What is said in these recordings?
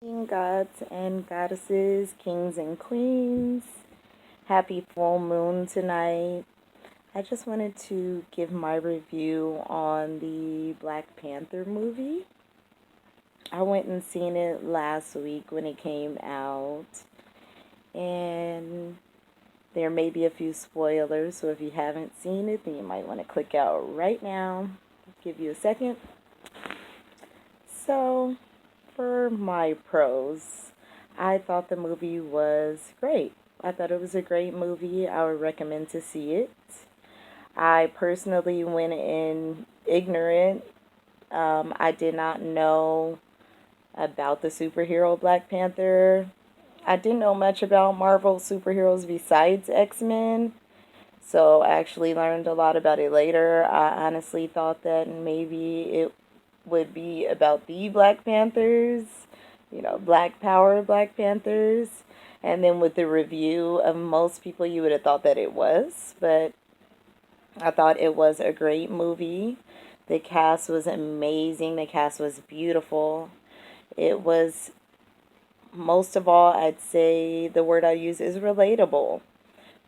Gods and goddesses, kings and queens. Happy full moon tonight. I just wanted to give my review on the Black Panther movie. I went and seen it last week when it came out, and there may be a few spoilers, so if you haven't seen it, then you might want to click out right now. Give you a second. So, for my pros, I thought the movie was great. I thought it was a great movie. I would recommend to see it. I personally went in ignorant. I did not know about the superhero Black Panther. I didn't know much about Marvel superheroes besides X-Men. So I actually learned a lot about it later. I honestly thought that maybe it would be about the Black Panthers, Black Power Black Panthers. And then with the review of most people, you would have thought that it was. But I thought it was a great movie. The cast was amazing. The cast was beautiful. It was, most of all, I'd say the word I use is relatable.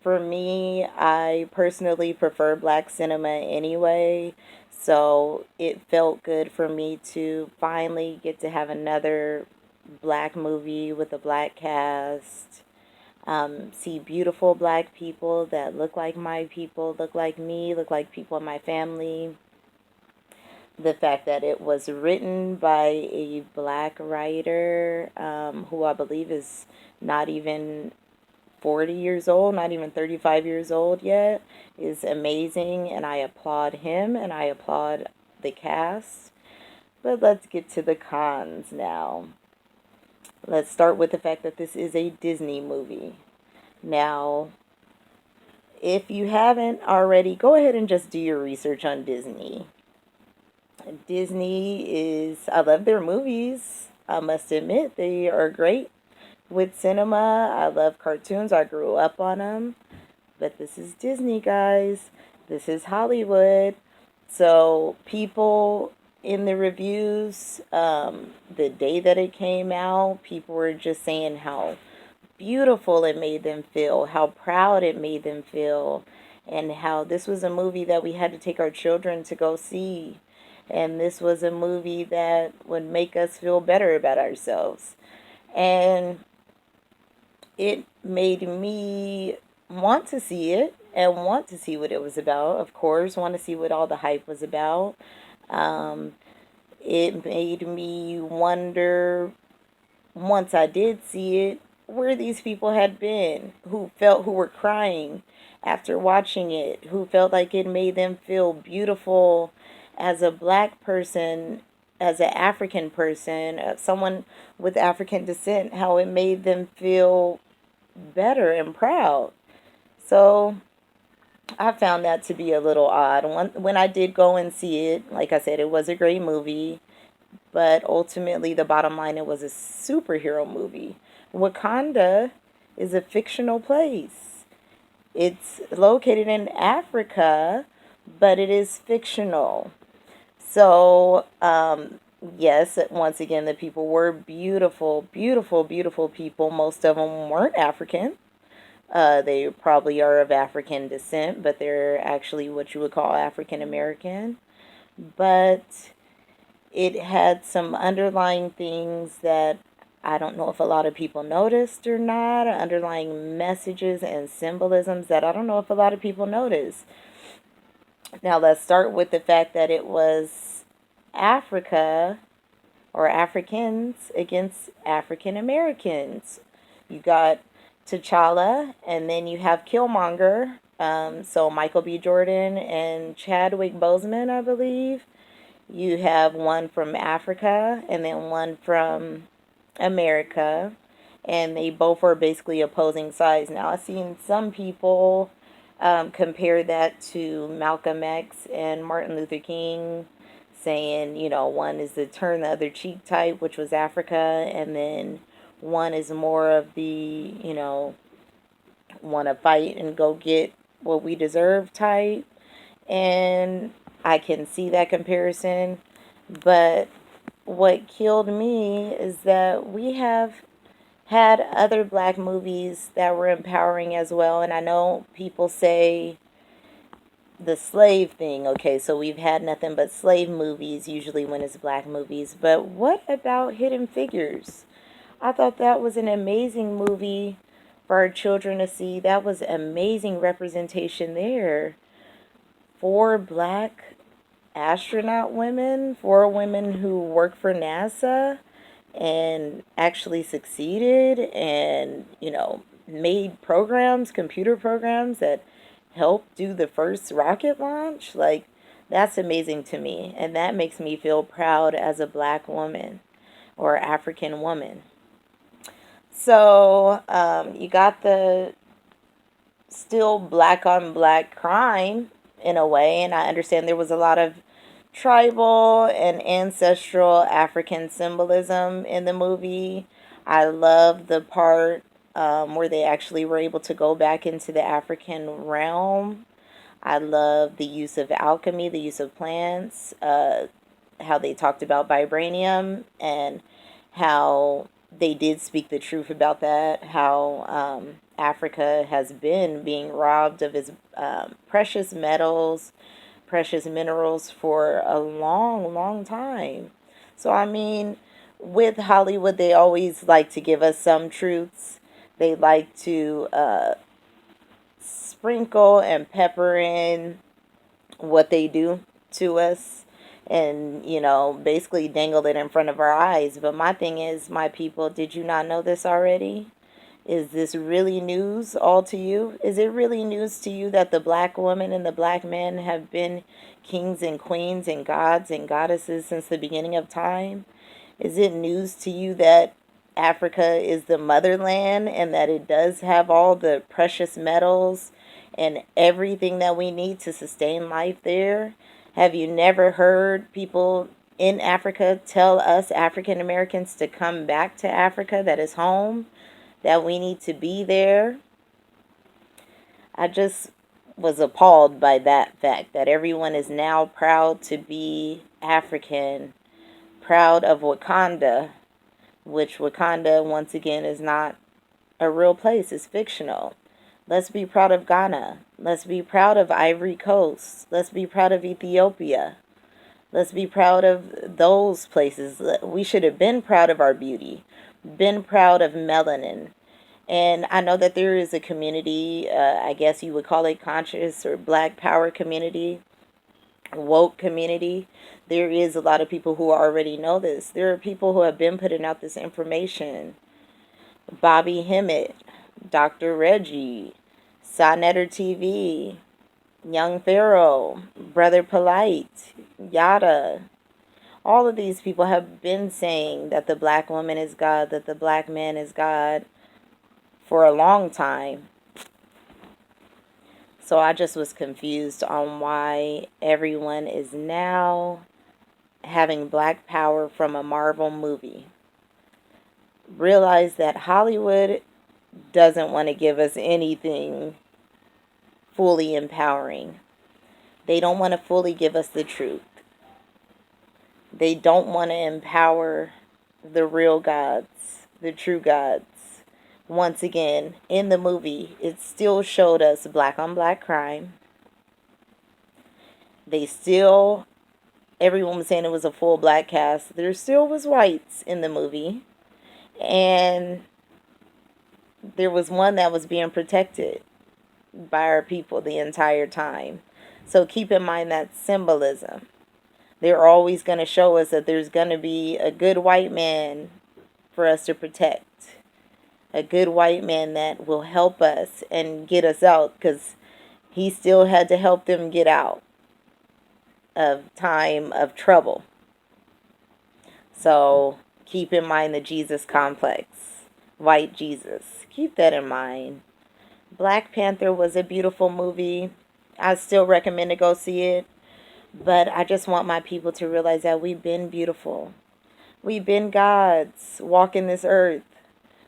For me, I personally prefer black cinema anyway, so it felt good for me to finally get to have another black movie with a black cast. See beautiful black people that look like my people, look like me, look like people in my family. The fact that it was written by a black writer, who I believe is not even 40 years old, not even 35 years old yet, is amazing, and I applaud him and I applaud the cast. But let's get to the cons now. Let's start with the fact that this is a Disney movie. Now, if you haven't already, go ahead and just do your research on Disney. Disney is, I love their movies. I must admit, they are great with cinema. I love cartoons. I grew up on them. But this is Disney, guys. This is Hollywood. So people in the reviews, the day that it came out, people were just saying how beautiful it made them feel, how proud it made them feel, and how this was a movie that we had to take our children to go see. And this was a movie that would make us feel better about ourselves. And it made me want to see it and want to see what it was about. Of course, want to see what all the hype was about. Um, it made me wonder, once I did see it, where these people had been, who were crying after watching it, who felt like it made them feel beautiful as a black person, as an African person, someone with African descent, how it made them feel better and proud. So I found that to be a little odd. When I did go and see it, like I said, it was a great movie, but ultimately, the bottom line, it was a superhero movie. Wakanda is a fictional place. It's located in Africa, but it is fictional. So, yes, once again, the people were beautiful, beautiful, beautiful people. Most of them weren't African. They probably are of African descent, but they're actually what you would call African American. But it had some underlying things that I don't know if a lot of people noticed or not, underlying messages and symbolisms that I don't know if a lot of people noticed. Now, let's start with the fact that it was Africa or Africans against African Americans. You got T'Challa, and then you have Killmonger. So Michael B. Jordan and Chadwick Boseman, I believe. You have one from Africa and then one from America, and they both are basically opposing sides. Now, I've seen some people compare that to Malcolm X and Martin Luther King, saying, one is the turn the other cheek type, which was Africa, and then one is more of the, want to fight and go get what we deserve type. And I can see that comparison, but what killed me is that we have had other black movies that were empowering as well. And I know people say the slave thing. Okay, so we've had nothing but slave movies usually when it's black movies. But what about Hidden Figures? I thought that was an amazing movie for our children to see. That was amazing representation there. Four black astronaut women, four women who work for NASA and actually succeeded and, made programs, computer programs that helped do the first rocket launch. Like, that's amazing to me. And that makes me feel proud as a black woman or African woman. So, you got the still black on black crime in a way, and I understand there was a lot of tribal and ancestral African symbolism in the movie. I love the part where they actually were able to go back into the African realm. I love the use of alchemy, the use of plants, how they talked about vibranium and how they did speak the truth about that, how Africa has been being robbed of its precious metals, precious minerals for a long, long time. So, I mean, with Hollywood, they always like to give us some truths. They like to sprinkle and pepper in what they do to us and, basically dangle it in front of our eyes. But my thing is, my people, did you not know this already? Is this really news all to you? Is it really news to you that the black woman and the black man have been kings and queens and gods and goddesses since the beginning of time? Is it news to you that Africa is the motherland and that it does have all the precious metals and everything that we need to sustain life there? Have you never heard people in Africa tell us African Americans to come back to Africa, that is home, that we need to be there? I just was appalled by that fact that everyone is now proud to be African, proud of Wakanda, which Wakanda, once again, is not a real place, it's fictional. Let's be proud of Ghana. Let's be proud of Ivory Coast. Let's be proud of Ethiopia. Let's be proud of those places. We should have been proud of our beauty, been proud of melanin. And I know that there is a community, I guess you would call it conscious or black power community, woke community. There is a lot of people who already know this. There are people who have been putting out this information. Bobby Hemmett, Dr. Reggie, Sonetter TV, Young Pharaoh, Brother Polite, Yada. All of these people have been saying that the black woman is God, that the black man is God for a long time. So I just was confused on why everyone is now having black power from a Marvel movie. Realize that Hollywood doesn't want to give us anything fully empowering. They don't want to fully give us the truth. They don't want to empower the real gods, the true gods. Once again, in the movie, it still showed us black on black crime. Everyone was saying it was a full black cast. There still was whites in the movie. And there was one that was being protected by our people the entire time. So keep in mind that symbolism. They're always going to show us that there's going to be a good white man for us to protect. A good white man that will help us and get us out, because he still had to help them get out of time of trouble. So keep in mind the Jesus complex. White Jesus. Keep that in mind. Black Panther was a beautiful movie. I still recommend to go see it. But I just want my people to realize that we've been beautiful. We've been gods walking this earth.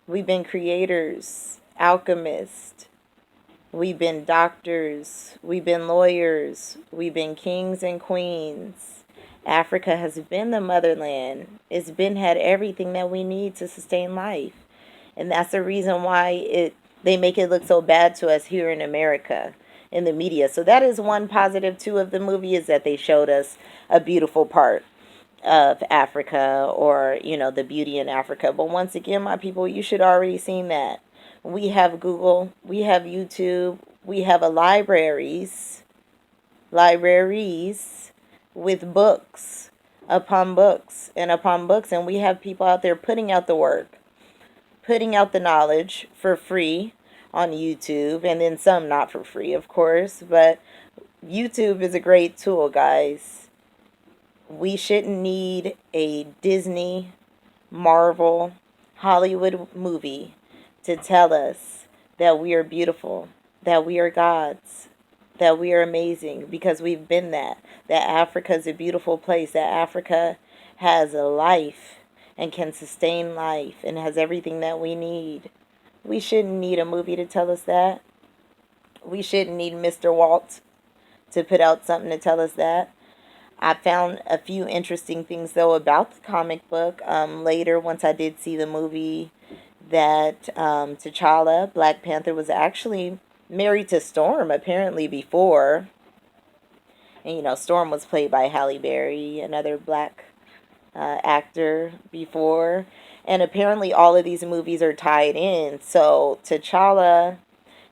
We've been creators, alchemists. We've been doctors. We've been lawyers. We've been kings and queens. Africa has been the motherland. It's been had everything that we need to sustain life. And that's the reason why they make it look so bad to us here in America in the media. So that is one positive too of the movie, is that they showed us a beautiful part of Africa, or the beauty in Africa. But once again, my people, you should already seen that. We have Google, we have YouTube, we have a libraries with books upon books and upon books, and we have people out there putting out the work, putting out the knowledge for free on YouTube, and then some not for free, of course. But YouTube is a great tool, guys. We shouldn't need a Disney, Marvel, Hollywood movie to tell us that we are beautiful, that we are gods, that we are amazing, because we've been that Africa is a beautiful place, that Africa has a life and can sustain life and has everything that we need. We shouldn't need a movie to tell us that. We shouldn't need Mr. Walt to put out something to tell us that. I found a few interesting things, though, about the comic book later, once I did see the movie, that T'Challa, Black Panther, was actually married to Storm, apparently, before. And, Storm was played by Halle Berry, another black actor, before. And apparently all of these movies are tied in. So T'Challa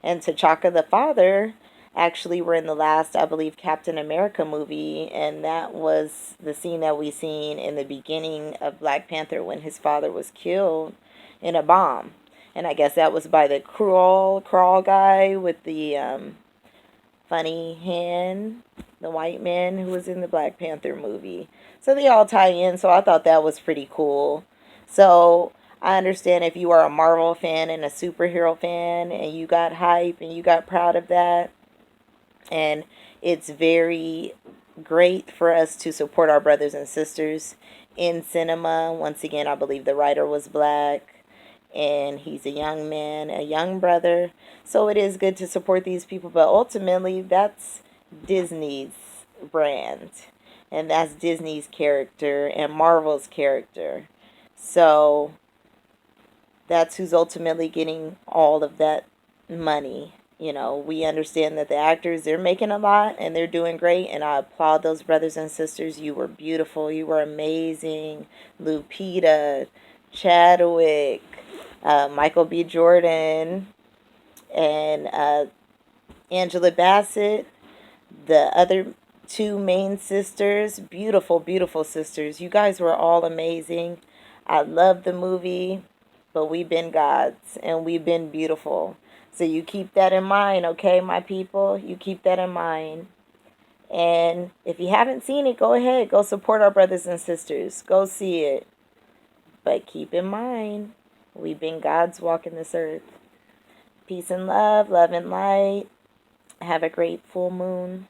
and T'Chaka the father actually were in the last, I believe, Captain America movie, and that was the scene that we seen in the beginning of Black Panther when his father was killed in a bomb. And I guess that was by the crawl guy with the funny hand, the white man who was in the Black Panther movie. So they all tie in, so I thought that was pretty cool. So I understand if you are a Marvel fan and a superhero fan and you got hype and you got proud of that. And it's very great for us to support our brothers and sisters in cinema. Once again, I believe the writer was black and he's a young man, a young brother. So it is good to support these people, but ultimately that's Disney's brand. And that's Disney's character and Marvel's character. So that's who's ultimately getting all of that money. We understand that the actors, they're making a lot and they're doing great, and I applaud those brothers and sisters. You were beautiful. You were amazing. Lupita, Chadwick, Michael B. Jordan, and Angela Bassett, the other two main sisters, beautiful, beautiful sisters. You guys were all amazing. I love the movie, but we've been gods and we've been beautiful. So you keep that in mind, okay, my people? You keep that in mind. And if you haven't seen it, go ahead. Go support our brothers and sisters. Go see it. But keep in mind, we've been gods walking this earth. Peace and love and light. Have a great full moon.